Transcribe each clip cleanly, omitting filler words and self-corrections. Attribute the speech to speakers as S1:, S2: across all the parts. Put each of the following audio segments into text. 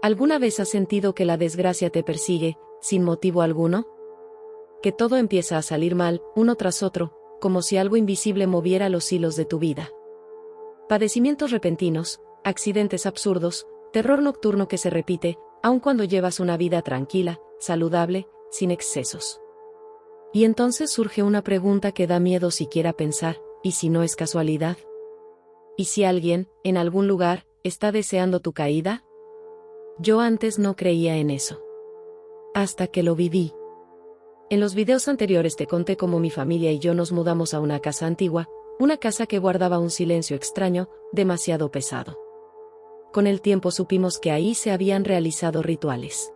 S1: ¿Alguna vez has sentido que la desgracia te persigue, sin motivo alguno? Que todo empieza a salir mal, uno tras otro, como si algo invisible moviera los hilos de tu vida. Padecimientos repentinos, accidentes absurdos, terror nocturno que se repite, aun cuando llevas una vida tranquila, saludable, sin excesos. Y entonces surge una pregunta que da miedo siquiera pensar, ¿y si no es casualidad? ¿Y si alguien, en algún lugar, está deseando tu caída? Yo antes no creía en eso. Hasta que lo viví. En los videos anteriores te conté cómo mi familia y yo nos mudamos a una casa antigua, una casa que guardaba un silencio extraño, demasiado pesado. Con el tiempo supimos que ahí se habían realizado rituales.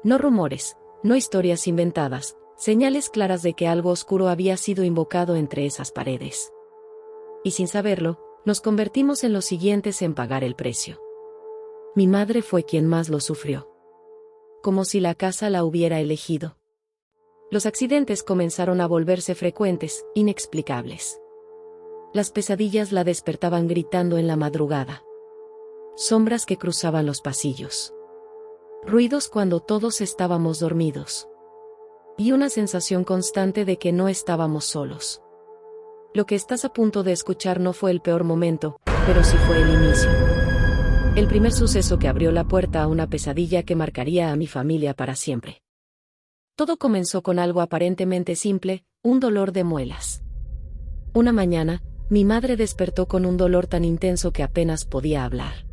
S1: No rumores, no historias inventadas, señales claras de que algo oscuro había sido invocado entre esas paredes. Y sin saberlo, nos convertimos en los siguientes en pagar el precio. Mi madre fue quien más lo sufrió. Como si la casa la hubiera elegido. Los accidentes comenzaron a volverse frecuentes, inexplicables. Las pesadillas la despertaban gritando en la madrugada. Sombras que cruzaban los pasillos. Ruidos cuando todos estábamos dormidos. Y una sensación constante de que no estábamos solos. Lo que estás a punto de escuchar no fue el peor momento, pero sí fue el inicio. El primer suceso que abrió la puerta a una pesadilla que marcaría a mi familia para siempre. Todo comenzó con algo aparentemente simple, un dolor de muelas. Una mañana, mi madre despertó con un dolor tan intenso que apenas podía hablar.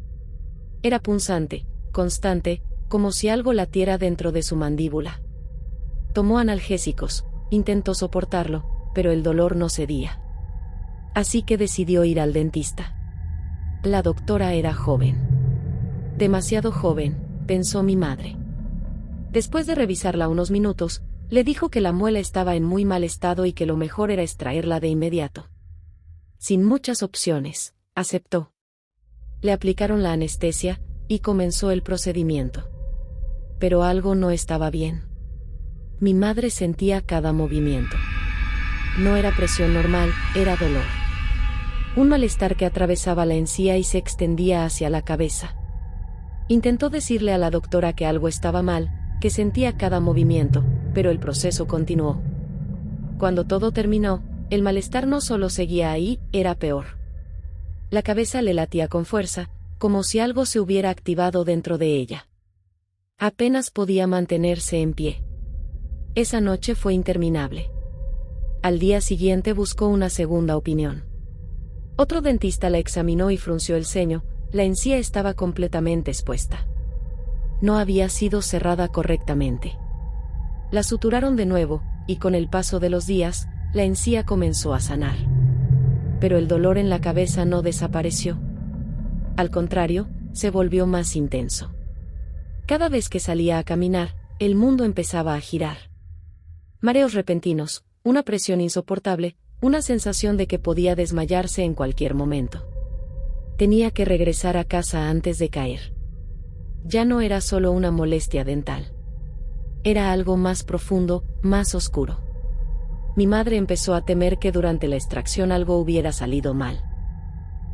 S1: Era punzante, constante, como si algo latiera dentro de su mandíbula. Tomó analgésicos, intentó soportarlo, pero el dolor no cedía. Así que decidió ir al dentista. La doctora era joven. Demasiado joven, pensó mi madre. Después de revisarla unos minutos, le dijo que la muela estaba en muy mal estado y que lo mejor era extraerla de inmediato. Sin muchas opciones, aceptó. Le aplicaron la anestesia, y comenzó el procedimiento. Pero algo no estaba bien. Mi madre sentía cada movimiento. No era presión normal, era dolor. Un malestar que atravesaba la encía y se extendía hacia la cabeza. Intentó decirle a la doctora que algo estaba mal, que sentía cada movimiento, pero el proceso continuó. Cuando todo terminó, el malestar no solo seguía ahí, era peor. La cabeza le latía con fuerza, como si algo se hubiera activado dentro de ella. Apenas podía mantenerse en pie. Esa noche fue interminable. Al día siguiente buscó una segunda opinión. Otro dentista la examinó y frunció el ceño, la encía estaba completamente expuesta. No había sido cerrada correctamente. La suturaron de nuevo, y con el paso de los días, la encía comenzó a sanar. Pero el dolor en la cabeza no desapareció. Al contrario, se volvió más intenso. Cada vez que salía a caminar, el mundo empezaba a girar. Mareos repentinos, una presión insoportable, una sensación de que podía desmayarse en cualquier momento. Tenía que regresar a casa antes de caer. Ya no era solo una molestia dental. Era algo más profundo, más oscuro. Mi madre empezó a temer que durante la extracción algo hubiera salido mal.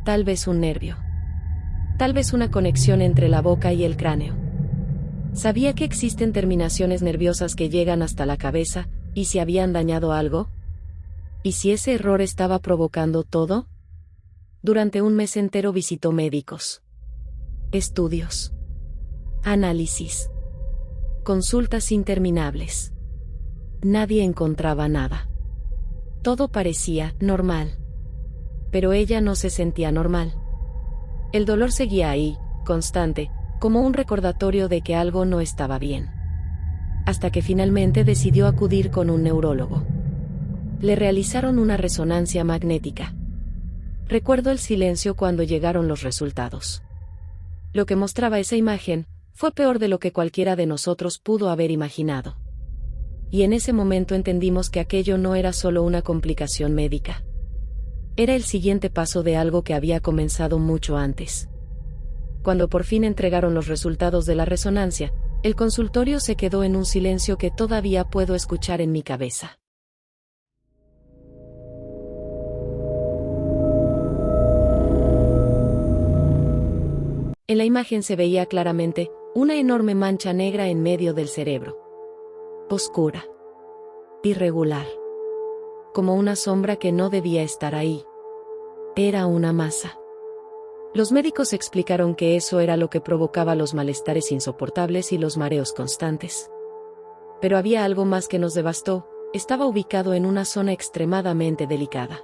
S1: Tal vez un nervio. Tal vez una conexión entre la boca y el cráneo. Sabía que existen terminaciones nerviosas que llegan hasta la cabeza, ¿y si habían dañado algo? ¿Y si ese error estaba provocando todo? Durante un mes entero visitó médicos. Estudios. Análisis. Consultas interminables. Nadie encontraba nada. Todo parecía normal. Pero ella no se sentía normal. El dolor seguía ahí, constante, como un recordatorio de que algo no estaba bien. Hasta que finalmente decidió acudir con un neurólogo. Le realizaron una resonancia magnética. Recuerdo el silencio cuando llegaron los resultados. Lo que mostraba esa imagen fue peor de lo que cualquiera de nosotros pudo haber imaginado. Y en ese momento entendimos que aquello no era solo una complicación médica. Era el siguiente paso de algo que había comenzado mucho antes. Cuando por fin entregaron los resultados de la resonancia, el consultorio se quedó en un silencio que todavía puedo escuchar en mi cabeza. En la imagen se veía claramente Una enorme mancha negra en medio del cerebro. Oscura. Irregular. Como una sombra que no debía estar ahí. Era una masa. Los médicos explicaron que eso era lo que provocaba los malestares insoportables y los mareos constantes. Pero había algo más que nos devastó. Estaba ubicado en una zona extremadamente delicada.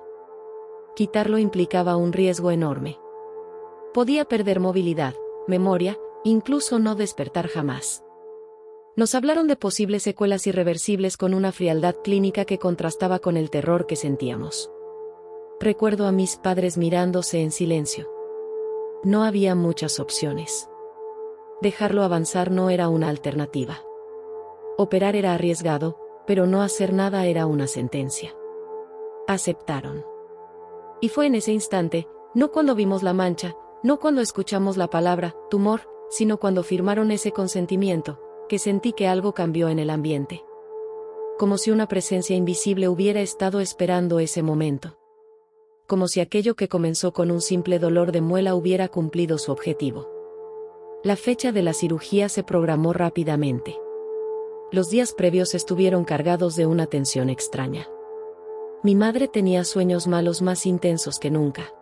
S1: Quitarlo implicaba un riesgo enorme. Podía perder movilidad, memoria, incluso no despertar jamás. Nos hablaron de posibles secuelas irreversibles con una frialdad clínica que contrastaba con el terror que sentíamos. Recuerdo a mis padres mirándose en silencio. No había muchas opciones. Dejarlo avanzar no era una alternativa. Operar era arriesgado, pero no hacer nada era una sentencia. Aceptaron. Y fue en ese instante, no cuando vimos la mancha, no cuando escuchamos la palabra tumor, sino cuando firmaron ese consentimiento, que sentí que algo cambió en el ambiente. Como si una presencia invisible hubiera estado esperando ese momento. Como si aquello que comenzó con un simple dolor de muela hubiera cumplido su objetivo. La fecha de la cirugía se programó rápidamente. Los días previos estuvieron cargados de una tensión extraña. Mi madre tenía sueños malos más intensos que nunca.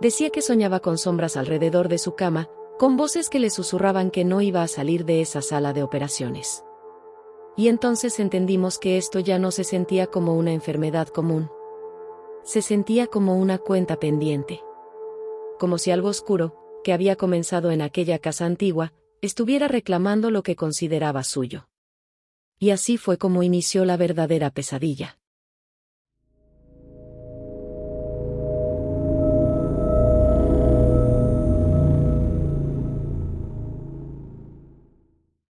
S1: Decía que soñaba con sombras alrededor de su cama, con voces que le susurraban que no iba a salir de esa sala de operaciones. Y entonces entendimos que esto ya no se sentía como una enfermedad común. Se sentía como una cuenta pendiente. Como si algo oscuro, que había comenzado en aquella casa antigua, estuviera reclamando lo que consideraba suyo. Y así fue como inició la verdadera pesadilla.